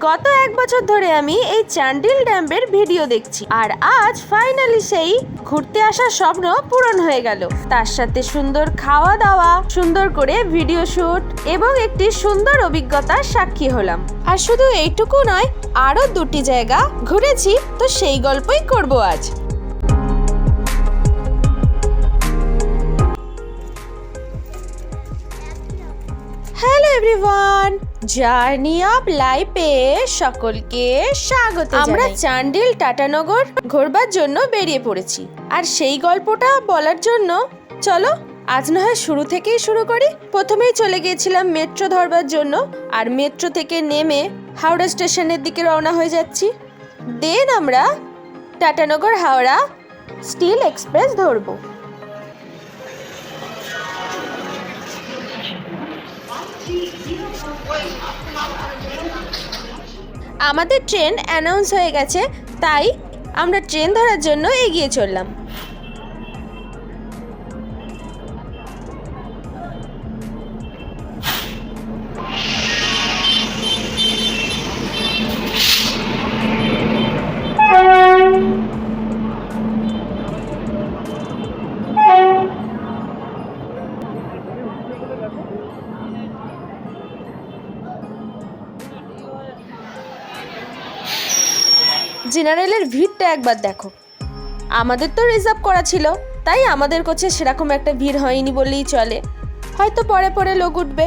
গত 1 বছর ধরে আমি এই চান্ডিল ড্যামের ভিডিও দেখছি, আর আজ ফাইনালি সেই ঘুরতে আসার স্বপ্ন পূরণ হয়ে গেল। তার সাথে সুন্দর খাওয়া দাওয়া, সুন্দর করে ভিডিও শুট এবং একটি সুন্দর অভিজ্ঞতার সাক্ষী হলাম। আর শুধু এইটুকু নয়, আরো 2টি জায়গা ঘুরেছি, তো সেই গল্পই করব আজ। হ্যালো এভরিওয়ান, জার্নি অফ লাইফে সকলকে স্বাগত। আমরা চান্ডিল টাটানগর ঘোরবার জন্য বেরিয়ে পড়েছি, আর সেই গল্পটা বলার জন্য চলো আজ না হয় শুরু থেকেই শুরু করি। প্রথমেই চলে গিয়েছিলাম মেট্রো ধরবার জন্য, আর মেট্রো থেকে নেমে হাওড়া স্টেশনের দিকে রওনা হয়ে যাচ্ছি। দেন আমরা টাটানগর হাওড়া স্টিল এক্সপ্রেস ধরবো। আমাদের ট্রেন অ্যানাউন্স হয়ে গেছে, তাই আমরা ট্রেন ধরার জন্য এগিয়ে চললাম। জেনারেলের ভিড়টা একবার দেখো। আমাদের তো রিজার্ভ করা ছিল, তাই আমাদের কাছে সেরকম একটা ভিড় হয়নি বললেই চলে, হয়তো পরে পরে লোক উঠবে।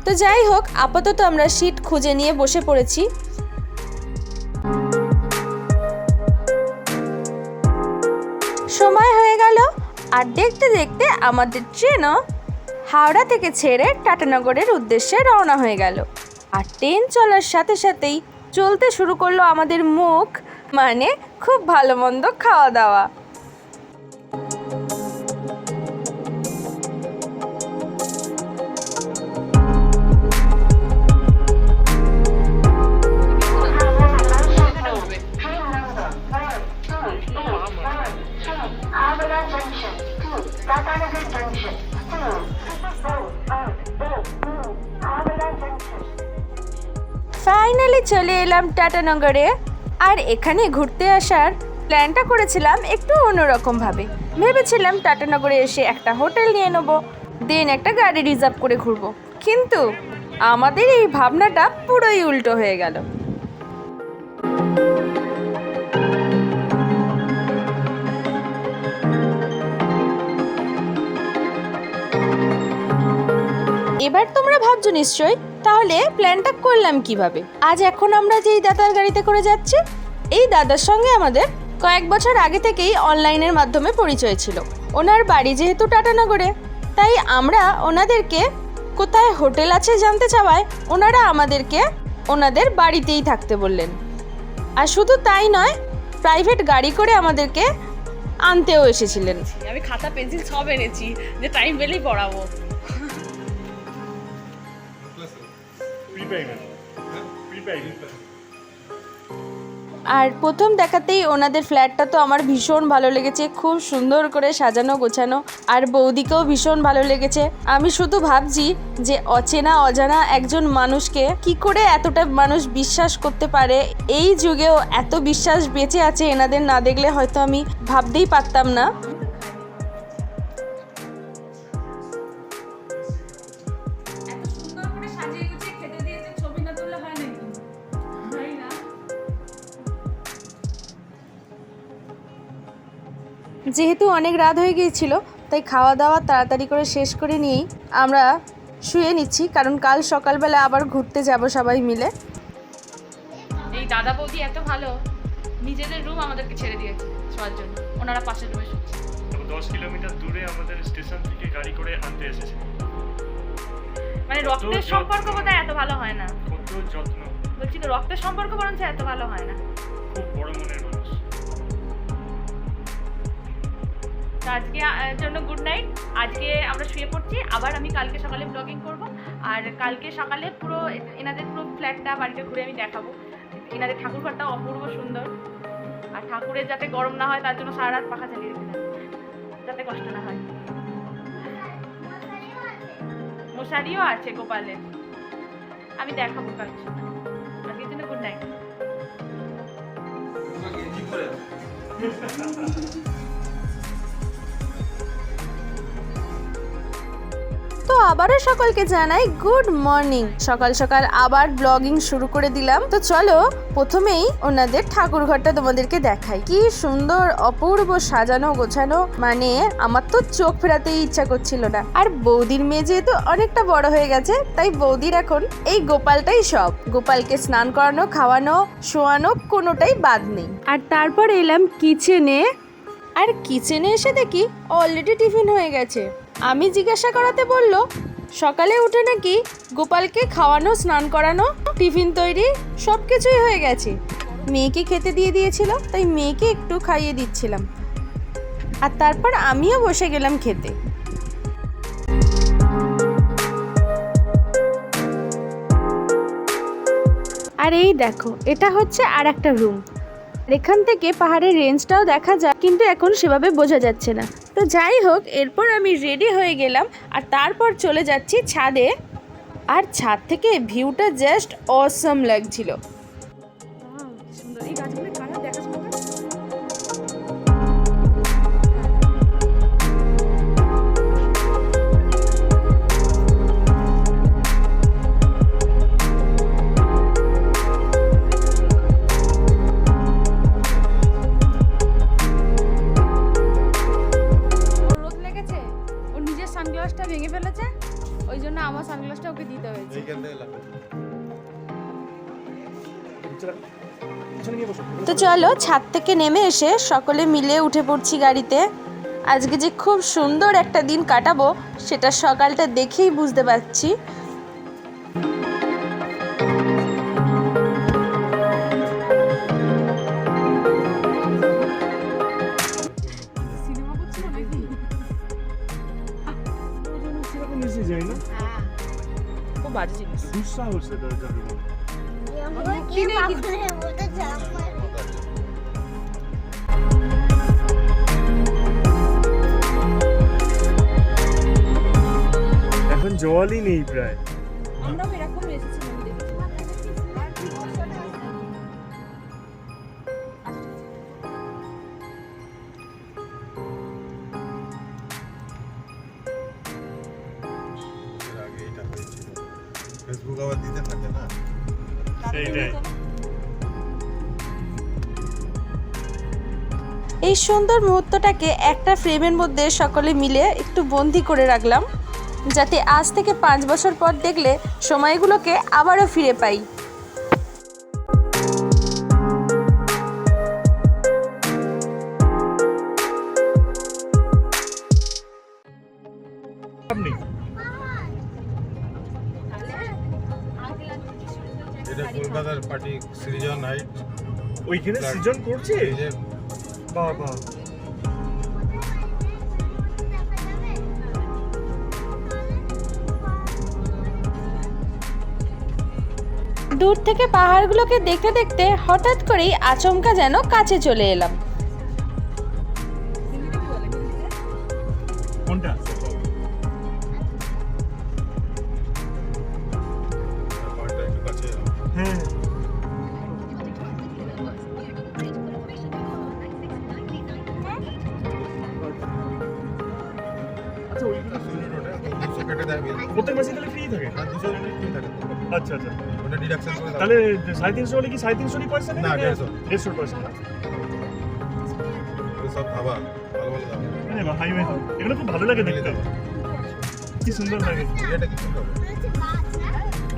তো যাই হোক, আপাতত আমরা সিট খুঁজে নিয়ে বসে পড়েছি। সময় হয়ে গেল, আর দেখতে দেখতে আমাদের ট্রেনও হাওড়া থেকে ছেড়ে টাটানগরের উদ্দেশ্যে রওনা হয়ে গেল। আর ট্রেন চলার সাথে সাথেই চলতে শুরু করলো আমাদের মুখ মানে খুব ভালো মন্দ খাওয়া দাওয়া। ফাইনালি চলে এলাম টাটানগরে। আর এখানে ঘুরতে আসার প্ল্যানটা করেছিলাম একটু অন্যরকম ভাবে। ভেবেছিলাম টাটানগরে এসে একটা হোটেল নিয়ে নেবো, দেন একটা গাড়ি রিজার্ভ করে ঘুরবো, কিন্তু আমাদের এই ভাবনাটা পুরোই উল্টো হয়ে গেল। এবার তোমরা ভাবছো নিশ্চয়ই, তাহলে প্ল্যানটা করলাম কিভাবে। আজ এখন আমরা যেই দাদার গাড়িতে করে যাচ্ছি, এই দাদার সঙ্গে আমাদের কয়েক বছর আগে থেকেই অনলাইনের মাধ্যমে পরিচয় ছিল। ওনার বাড়ি যেহেতু টাটানগরে, তাই আমরা ওনাদেরকে কোথায় হোটেল আছে জানতে চাওয়ায় ওনারা আমাদেরকে ওনাদের বাড়িতেই থাকতে বললেন। আর শুধু তাই নয়, প্রাইভেট গাড়ি করে আমাদেরকে আনতেও এসেছিলেন। আমি খাতা পেন্সিল সব এনেছি, যে টাইম পেলেই পড়াবো। আর প্রথম দেখাতেই ওনাদের ফ্ল্যাটটা তো আমার ভীষণ ভালো লেগেছে, খুব সুন্দর করে সাজানো গোছানো, আর বৌদিকেও ভীষণ ভালো লেগেছে। আমি শুধু ভাবছি যে অচেনা অজানা একজন মানুষকে কি করে এতটা মানুষ বিশ্বাস করতে পারে। এই যুগেও এত বিশ্বাস বেঁচে আছে এনাদের না দেখলে হয়তো আমি ভাবতেই পারতাম না। যেহেতু অনেক রাত হয়ে গিয়েছিল, তাই খাওয়া দাওয়া তাড়াতাড়ি করে শেষ করে নিয়েই আমরা শুয়ে নিচ্ছি, কারণ কাল সকালবেলা আবার ঘুরতে যাব সবাই মিলে। এই দাদা বৌদি এত ভালো, নিজেদের রুম আমাদেরকে ছেড়ে দিয়েছে শোয়ার জন্য, ওনারা পাশের রুমে শুচ্ছে। 10 কিলোমিটার দূরে আমাদের স্টেশন থেকে গাড়ি করে আনতে এসেছে। মানে রক্তের সম্পর্ক বোধহয় এত ভালো হয় না। কত যত্ন, বলছি তো রক্তের সম্পর্ক বরঞ্চ এত ভালো হয় না। খুব বড় মনের মানুষ। তো আজকে জন্য গুড নাইট। আজকে আমরা শুয়ে পড়ছি, আবার আমি কালকে সকালে ব্লগিং করব। আর কালকে সকালে পুরো এনাদের পুরো ফ্ল্যাটটা বাড়িটা ঘুরে আমি দেখাবো। এনাদের ঠাকুরঘরটা অপূর্ব সুন্দর, আর ঠাকুরের যাতে গরম না হয় তার জন্য সারা রাত পাখা চালিয়ে রেখে দেন, যাতে কষ্ট না হয়। মশারিও আছে গোপালের, আমি দেখাবো কালকে সকালে। আজকের জন্য নাইট। তো আবারও সকলকে জানাই গুড মর্নিং। সকাল সকাল আবার ব্লগিং শুরু করে দিলাম। তো চলো প্রথমেই ওনাদের ঠাকুর ঘরটা তোমাদেরকে দেখাই। কি সুন্দর অপূর্ব সাজানো গোছানো, মানে আমার তো চোখ ফেরাতেই ইচ্ছা করছিল না। আর বৌদির মেয়ে যেহেতু অনেকটা বড় হয়ে গেছে, তাই বৌদির এখন এই গোপালটাই সব। গোপালকে স্নান করানো, খাওয়ানো, শোয়ানো কোনোটাই বাদ নেই। আর তারপর এলাম কিচেনে। আর কিচেনে এসে দেখি অলরেডি টিফিন হয়ে গেছে। আমি জিজ্ঞাসা করাতে বলল সকালে উঠে নাকি গোপালকে খাওয়ানো, স্নান করানো, টিফিন তৈরি সব কিছুই হয়ে গেছে। মেয়েকে খেতে দিয়ে দিয়েছিল, তাই মেয়েকে একটু খাইয়ে দিচ্ছিলাম। আর তারপর আমিও বসে গেলাম খেতে। আর এই দেখো, এটা হচ্ছে আর একটা রুম। এখান থেকে পাহাড়ের রেঞ্জটাও দেখা যায়, কিন্তু এখন সেভাবে বোঝা যাচ্ছে না। তো যাই হোক, এরপর আমি রেডি হয়ে গেলাম আর তারপর চলে যাচ্ছি ছাদে। আর ছাদ থেকে ভিউটা জাস্ট অসম লাগছিল। সানগ্লাসটা ভেঙে ফেলেছে, ওই জন্য আমার সানগ্লাসটা ওকে দিতে হয়েছে। তো চলো ছাদ থেকে নেমে এসে সকলে মিলে উঠে পড়ছি গাড়িতে। আজকে যে খুব সুন্দর একটা দিন কাটাবো সেটা সকালটা দেখেই বুঝতে পারছি। এখন জলই নেই প্রায়। আমরাও এরকম এসেছিলাম। ফেসবুক আবার দিতে থাকে না, সেইটাই। এই সুন্দর মুহূর্তটাকে একটা ফ্রেমের মধ্যে সকলে মিলে একটু বন্দি করে রাখলাম, যাতে আজ থেকে 5 বছর পর দেখলে সময়গুলোকে আবারও ফিরে পাই। এটা কলকাতার পার্টি সৃজন হাইট, ওইখানে সৃজন করছে। এই যে বাবা, দূর থেকে পাহাড়গুলোকে দেখতে দেখতে হঠাৎ করেই আচমকা যেন কাছে চলে এলাম। কোনটা? পাহাড়টা একটু কাছে এলাম। হ্যাঁ, আচ্ছা ওইগুলো সুন্দর রোডে 200 কেটে দেয় বিল। প্রত্যেক মাসে তাহলে ফ্রি থাকে? আর 200 ইউনিট ফ্রি থাকে। আচ্ছা আচ্ছা, ওটা ডিডাকশন করে দাও। তাহলে 350 হলে কি 350 পয়সা না, 150 150%। সব খাবার ভালো ভালো দাম। আরে বাহ, হাইওয়ে তো এগুলো খুব ভালো লাগে দেখতে, কি সুন্দর লাগে। এটা কি সুন্দর।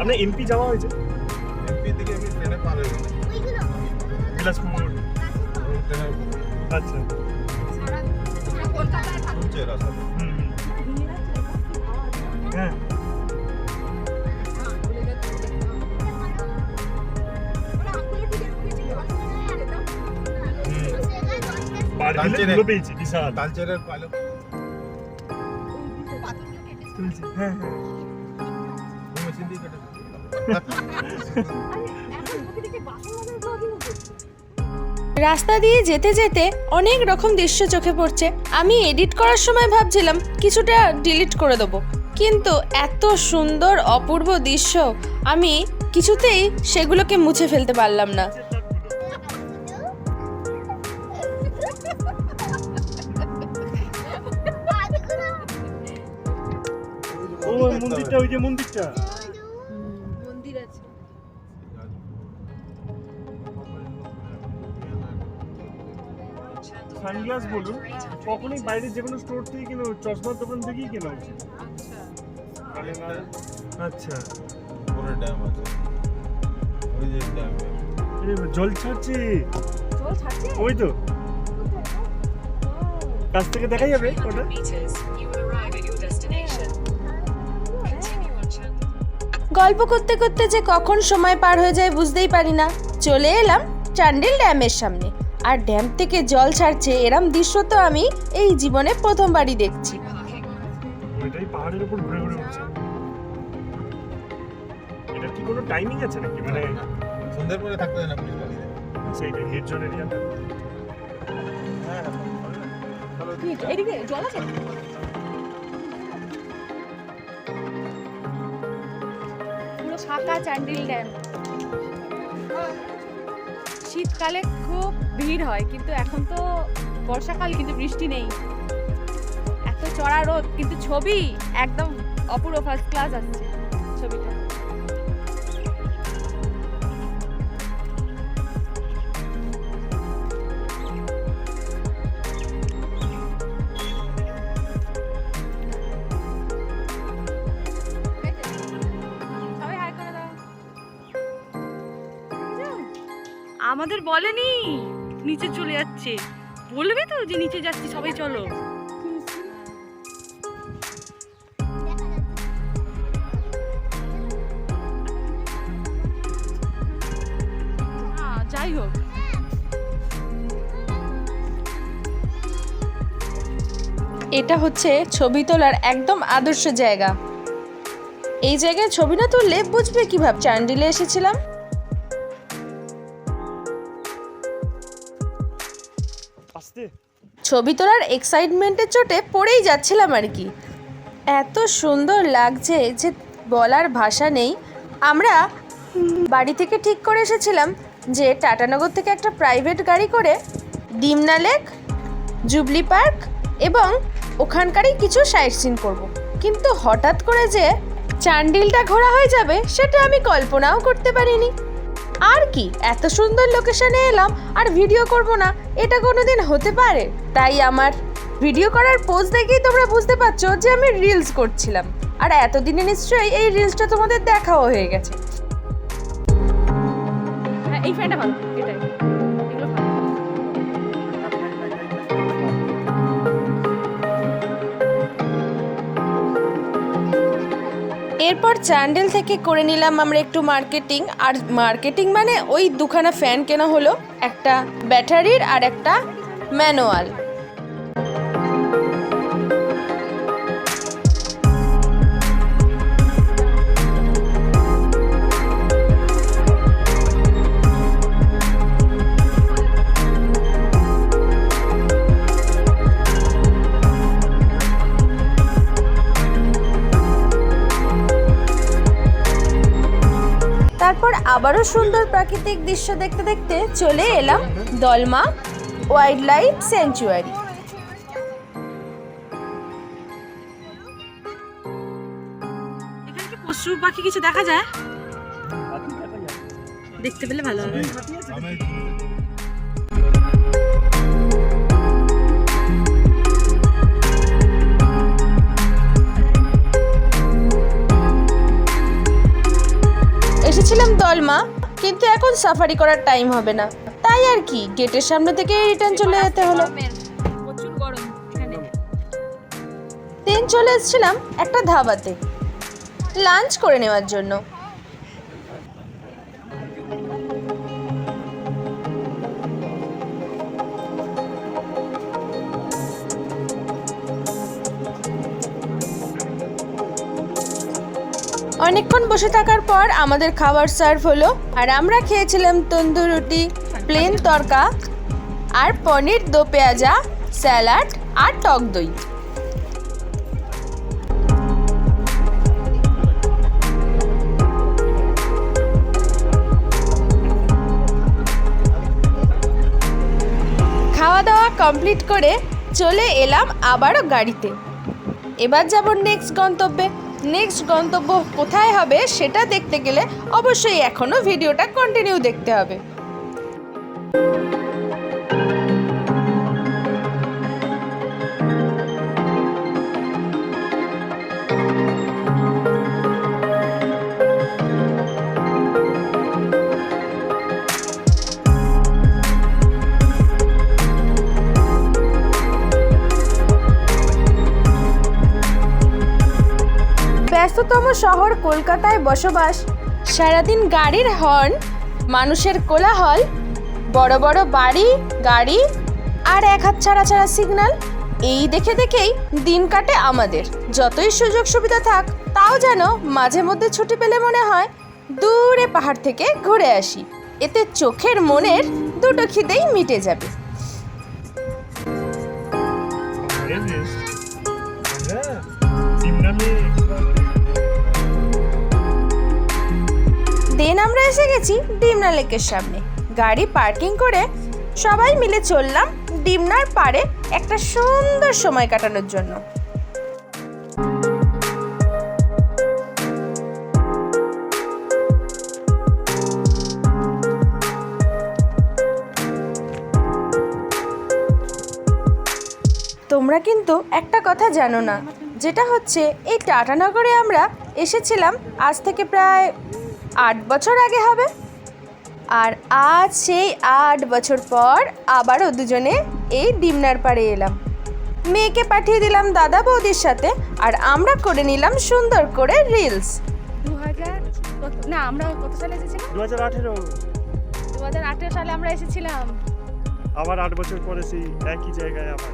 আপনার এমপি যাওয়া হয়েছে? এমপি থেকে আমি ট্রেনে পার হয়ে গেছি। বিলাসপুর। ট্রেনে আচ্ছা, শুনছে রাস্তা। হুম হুম। হ্যাঁ, পার্কিংগুলো পেয়েছি বিশাল। কালচারের পাইলট চলছে, হ্যাঁ হ্যাঁ। মেশিন দিয়ে কেটে রাস্তা দিয়ে যেতে যেতে অনেক রকম দৃশ্য চোখে পড়ছে। আমি এডিট করার সময় ভাবছিলাম কিছুটা ডিলিট করে দেবো, কিন্তু এত সুন্দর অপূর্ব দৃশ্য আমি কিছুতেই সেগুলোকে মুছে ফেলতে পারলাম না। ও মন্দিরটা, ওই যে মন্দিরটা, মন্দির আছে। সানগ্লাস বলুন কখনোই বাইরে যে কোনো স্টোর থেকে কিনো, চশমার দোকান থেকেই কেনা উচিত। আচ্ছা, পরে ড্যাম আছে, ওই যে ড্যাম। জল ছাড়ছে, ওই তো কাছ থেকে দেখা যাবে ওটা। গল্প করতে করতে যে কখন সময় পার হয়ে যায় বুঝতেই পারি না। চলে এলাম চান্ডিল ড্যামের সামনে, আর ড্যাম থেকে জল ছাড়ছে এরম দৃশ্য তো আমি এই জীবনে প্রথমবারই দেখছি। ওইটাই পাহাড়ের উপর ঘুরে ঘুরে উঠছে। এটা কি কোনো টাইমিং আছে নাকি, মানে সন্ধ্যের পরে থাকতে হয় না পুলিশ বাড়িতে? সেইটা হিট জোন এরিয়াটা। হ্যাঁ, এদিকে জল আছে? পুরো ফাঁকা চান্ডিল ড্যাম। শীতকালে খুব ভিড় হয়, কিন্তু এখন তো বর্ষাকাল, কিন্তু বৃষ্টি নেই, এত চড়া রোদ, কিন্তু ছবি একদম অপূর্ব, ফার্স্ট ক্লাস আসছে ছবিটা। আমাদের বলেনি নিচে চলে যাচ্ছে, বলবে তো যে নিচে যাচ্ছি, সবাই চলো। যাই হোক, এটা হচ্ছে ছবি তোলার একদম আদর্শ জায়গা। এই জায়গায় ছবি না তুললে বুঝবে কিভাবে চান্ডিলে এসেছিলাম। ছবি তোলার এক্সাইটমেন্টের চোটে পড়েই যাচ্ছিলাম আর কি। এত সুন্দর লাগছে যে বলার ভাষা নেই। আমরা বাড়ি থেকে ঠিক করে এসেছিলাম যে টাটানগর থেকে একটা প্রাইভেট গাড়ি করে ডিমনা লেক, জুবলি পার্ক এবং ওখানকারই কিছু সাইট সিন করব। কিন্তু হঠাৎ করে যে চান্ডিলটা ঘোরা হয়ে যাবে সেটা আমি কল্পনাও করতে পারিনি। আর কি, এত সুন্দর লোকেশনে এলাম আর ভিডিও করব না, এটা কোনোদিন হতে পারে? তাই আমার ভিডিও করার পোজ দেখেই তোমরা বুঝতে পারছো যে আমি রিলস করছিলাম, আর এতদিনে নিশ্চয়ই এই রিলসটা তোমাদের দেখাও হয়ে গেছে। হ্যাঁ, এই ফ্যানটা ভালো, এটাই, এগুলো ভালো। এরপর চান্ডিল থেকে করে নিলাম আমরা একটু মার্কেটিং। আর মার্কেটিং মানে ওই দুখানা ফ্যান কেনা হলো, একটা ব্যাটারির আর একটা ম্যানুয়াল। তারপর আবারও সুন্দর প্রাকৃতিক দৃশ্য দেখতে দেখতে চলে এলাম দলমা ওয়াইল্ড লাইফ স্যাংচুয়ারি। এখানে কি পশু পাখি কিছু দেখা যায়? দেখতে পেলে ভালো হবে। এসেছিলাম দলমা, কিন্তু এখন সাফারি করার টাইম হবে না, তাই আর কি গেটের সামনে থেকে রিটার্ন চলে যেতে হলো। প্রচুর গরম এখানে। দেন চলে এসেছিলাম একটা ধাবাতে লাঞ্চ করে নেওয়ার জন্য। অনেকক্ষণ বসে থাকার পর আমাদের খাবার সার্ভ হলো, আর আমরা খেয়েছিলাম তন্দুর রুটি, প্লেন তরকা আর পনির দো পেঁয়াজা, স্যালাড আর টক দই। কমপ্লিট করে চলে এলাম আবারও গাড়িতে। এবার যাব নেক্সট গন্তব্যে। নেক্সট গন্তব্য কোথায় হবে সেটা দেখতে গেলে অবশ্যই এখনও ভিডিওটা কন্টিনিউ দেখতে হবে। ব্যস্ততম শহর কলকাতায় বসবাস, সারাদিন গাড়ির হর্ন, মানুষের কোলাহল, বড় বড় বাড়ি, গাড়ি আর এক হাত ছাড়া ছাড়া সিগন্যাল, এই দেখে দেখেই দিন কাটে আমাদের। যতই সুযোগ সুবিধা থাক তাও যেন মাঝে মধ্যে ছুটি পেলে মনে হয় দূরে পাহাড় থেকে ঘুরে আসি, এতে চোখের মনের দুটো খিদেই মিটে যাবে। দেন আমরা এসে গেছি ডিমনা লেকের সামনে। গাড়ি পার্কিং করে সবাই মিলে চললাম ডিমনার পাড়ে একটা সুন্দর সময় কাটানোর জন্য। তোমরা কিন্তু একটা কথা জানো না, যেটা হচ্ছে এই টাটানগরে আমরা এসেছিলাম আজ থেকে প্রায় 8 বছর আগে হবে। আর আজ সেই 8 বছর পর আবারও দুজনে এই ডিমনার পাড়ে এলাম। মেয়েকে পাঠিয়ে দিলাম দাদা বৌদির সাথে, আর আমরা করে নিলাম সুন্দর করে রিলস। 2000 না, আমরা কত সালে এসেছিলাম? 2018 সালে আমরা এসেছিলাম। আবার 8 বছর পরে সেই একই জায়গায় আবার।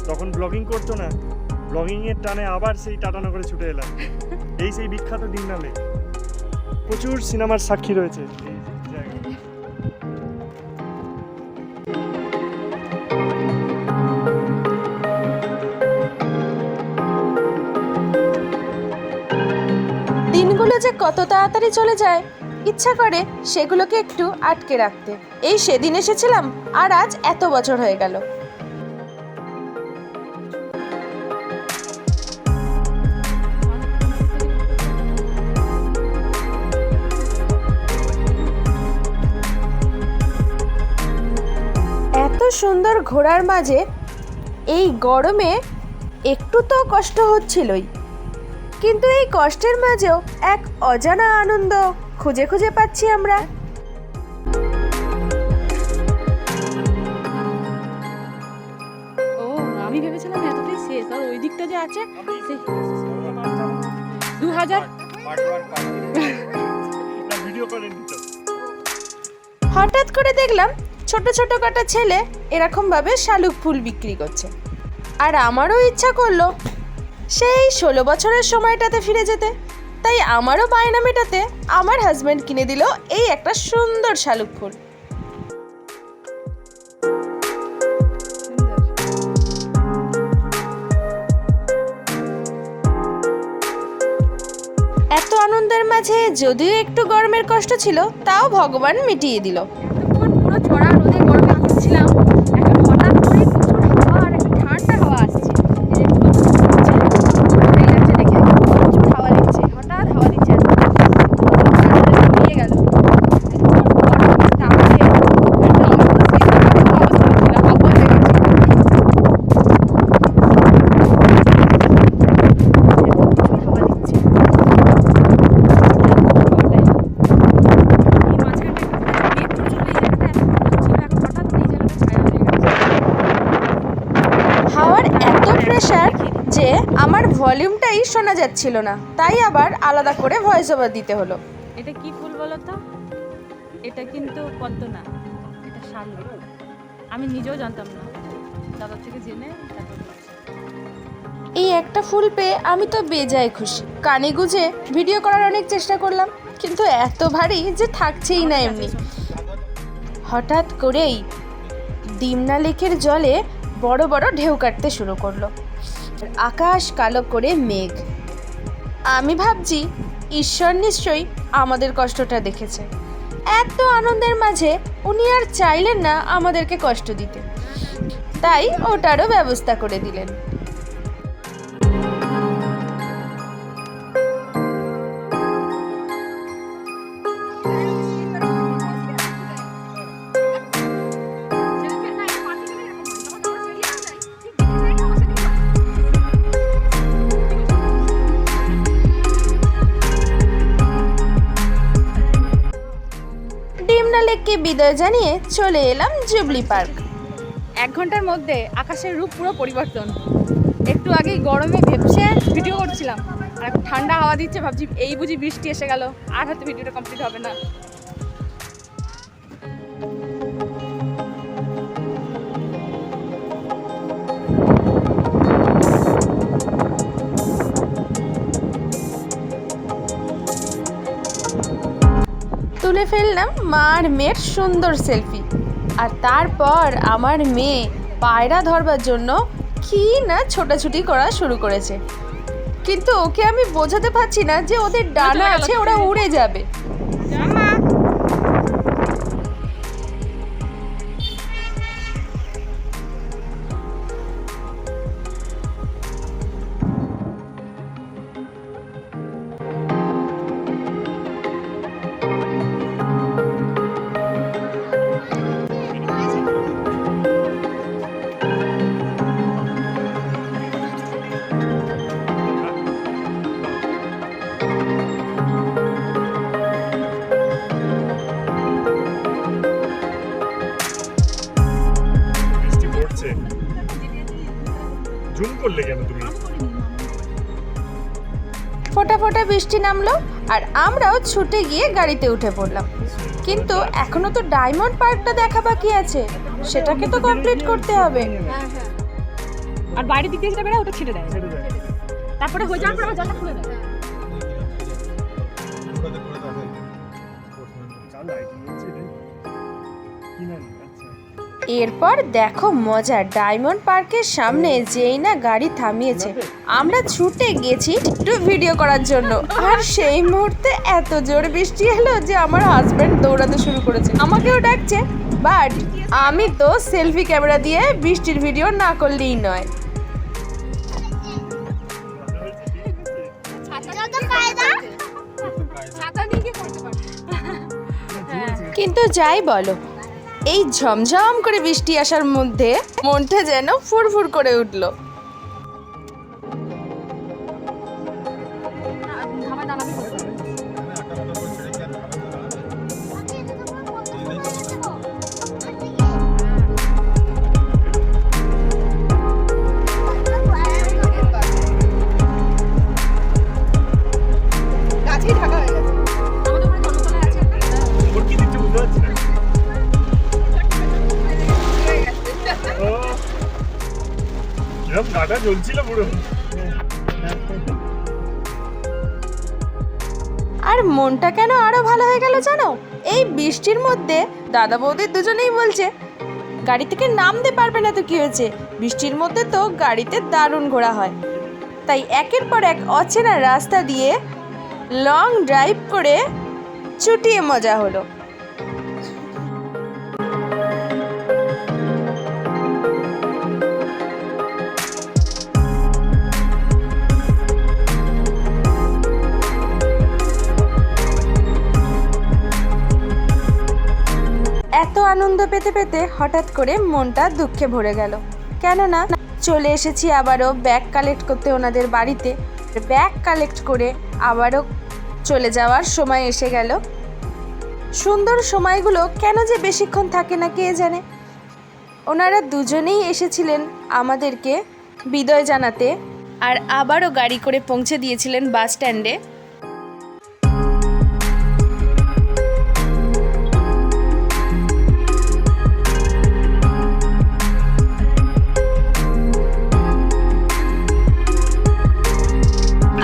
তখন ব্লগিং করতো না, ব্লগিংয়ের টানে আবার সেই টাটানগরে ছুটে এলাম। এই সেই বিখ্যাত ডিমনা লেক, প্রচুর সিনেমার সাক্ষী রয়েছে এই জায়গায়। দিনগুলো যে কত তাড়াতাড়ি চলে যায়, ইচ্ছা করে সেগুলোকে একটু আটকে রাখতে। এই সেদিন এসেছিলাম আর আজ এত বছর হয়ে গেল। এত সুন্দর ঘোরার মাঝে এই গরমে একটু তো কষ্ট হচ্ছিলই, কিন্তু এই কষ্টের মাঝেও এক অজানা আনন্দ খুঁজে খুঁজে পাচ্ছি আমরা। ও, আমি ভেবেছিলাম এতটাই শেষ, আর ওই দিকটা যে আছে 2000 ভিডিও করে নিত। হঠাৎ করে দেখলাম ছোট ছোট কটা ছেলে এরকম ভাবে শালুক ফুল বিক্রি করছে, আর আমারও ইচ্ছা করলো সেই 16 বছরের সময়টাতে ফিরে যেতে। তাই আমারও বায়না মেটাতে আমার হাজব্যান্ড কিনে দিল এই একটা সুন্দর শালুক ফুল। এত আনন্দের মাঝে যদিও একটু গরমের কষ্ট ছিল, তাও ভগবান মিটিয়ে দিল। এতক্ষণ পুরো ছড়া রোদে গরমে ঘুরছিলাম, এখন হঠাৎ করে প্রচুর হাওয়া আর একটা ঠান্ডা হাওয়া আসছে। এই যে ভালোই লাগছে দেখে, প্রচুর হাওয়া দিচ্ছে, হঠাৎ হাওয়া দিচ্ছে, মিলিয়ে গেল। হাওয়ার এত প্রেশার যে আমার ভলিউমটাই শোনা যাচ্ছিল না, তাই আবার আলাদা করে ভয়েস ওভার দিতে হলো। এটা কি ফুল বলো তো? এটা কিন্তু পদ্ম না, এটা শালুক। আমি নিজেও জানতাম না, দাদার থেকে জেনে তারপর এই একটা ফুল পেয়ে আমি তো বেজায় খুশি। কানে গুঁজে ভিডিও করার অনেক চেষ্টা করলাম, কিন্তু এত ভারী যে থাকছেই না এমনি। হঠাৎ করেই ডিমনা লেকের জলে বড় বড় ঢেউ কাটতে শুরু করলো। আকাশ কালো করে মেঘ। আমি ভাবছি ঈশ্বর নিশ্চয়ই আমাদের কষ্টটা দেখেছে। এত আনন্দের মাঝে উনি আর চাইলেন না আমাদেরকে কষ্ট দিতে। তাই ওটারও ব্যবস্থা করে দিলেন। ডিমনা লেককে বিদায় জানিয়ে চলে এলাম জুবলি পার্ক। 1 ঘন্টার মধ্যে আকাশের রূপ পুরো পরিবর্তন। একটু আগেই গরমে ভেপসে ভিডিও করছিলাম, আর এখন ঠান্ডা হাওয়া দিচ্ছে, ভাবছি এই বুঝি বৃষ্টি এসে গেল, আর হয়তো ভিডিওটা কমপ্লিট হবে না। তুলে ফেললাম মা আর মেয়ের সুন্দর সেলফি। আর তারপর আমার মেয়ে পায়রা ধরবার জন্য কি না ছোটাছুটি করা শুরু করেছে, কিন্তু ওকে আমি বোঝাতে পারছি না যে ওদের ডানা আছে, ওরা উড়ে যাবে। বৃষ্টি পড়ছে, জুম করলে কেন তুমি? ফোঁটা ফোঁটা বৃষ্টি নামলো আর আমরাও ছুটে গিয়ে গাড়িতে উঠে পড়লাম। কিন্তু এখনো তো ডায়মন্ড পার্কটা দেখা বাকি আছে, সেটাকে তো কমপ্লিট করতে হবে। আর বাইরের দিক দিয়ে যেটা বেরোয় ওটা ছেড়ে দেয়, ছেড়ে দেয়। তারপরে হয়ে যাওয়ার পর আবার জলটা খুলে দেয়। চাল লাইটিং হচ্ছে রে। কি না? আচ্ছা। এরপর দেখো মজা, ডায়মন্ড পার্কের সামনে যেই না গাড়ি থামিয়েছে, আমরা ছুটে গেছি একটু ভিডিও করার জন্য। আর সেই মুহূর্তে এত জোর বৃষ্টি এলো যে আমার হাজব্যান্ড দৌড়াতে শুরু করেছে, আমাকেও ডাকছে। বাট আমি তো সেলফি ক্যামেরা দিয়ে বৃষ্টির ভিডিও না করলেই নয়। কিন্তু যাই বলো, এই ঝমঝম করে বৃষ্টি আসার মধ্যে মনটা যেন ফুরফুর করে উঠলো। ওর কি দিচ্ছে বুঝতে পারছি না। ও, কিরম গাটা জ্বলছিল পুরো। আর মনটা কেন আরো ভালো হয়ে গেল জানো? এই বৃষ্টির মধ্যে দাদা বৌদি দুজনেই বলছে গাড়ি থেকে নামতে পারবে না তো কি হয়েছে, বৃষ্টির মধ্যে তো গাড়িতে দারুণ ঘোরা হয়। তাই একের পর এক অচেনা রাস্তা দিয়ে লং ড্রাইভ করে চুটিয়ে মজা হলো। এত আনন্দ পেতে পেতে হঠাৎ করে মনটা দুঃখে ভরে গেল, কেননা চলে এসেছি আবারও ব্যাগ কালেক্ট করতে ওনাদের বাড়িতে। ব্যাগ কালেক্ট করে আবারও চলে যাওয়ার সময় এসে গেল। সুন্দর সময়গুলো কেন যে বেশিক্ষণ থাকে না কে জানে। ওনারা দুজনেই এসেছিলেন আমাদেরকে বিদায় জানাতে, আর আবারও গাড়ি করে পৌঁছে দিয়েছিলেন বাস স্ট্যান্ডে।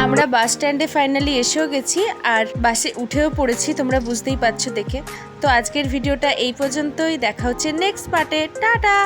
আমরা বাস স্ট্যান্ডে ফাইনালি এসেও গেছি আর বাসে উঠেও পড়েছি, তোমরা বুঝতেই পারছো দেখে। তো আজকের ভিডিওটা এই পর্যন্তই, দেখা হচ্ছে নেক্সট পার্টে। টাটা।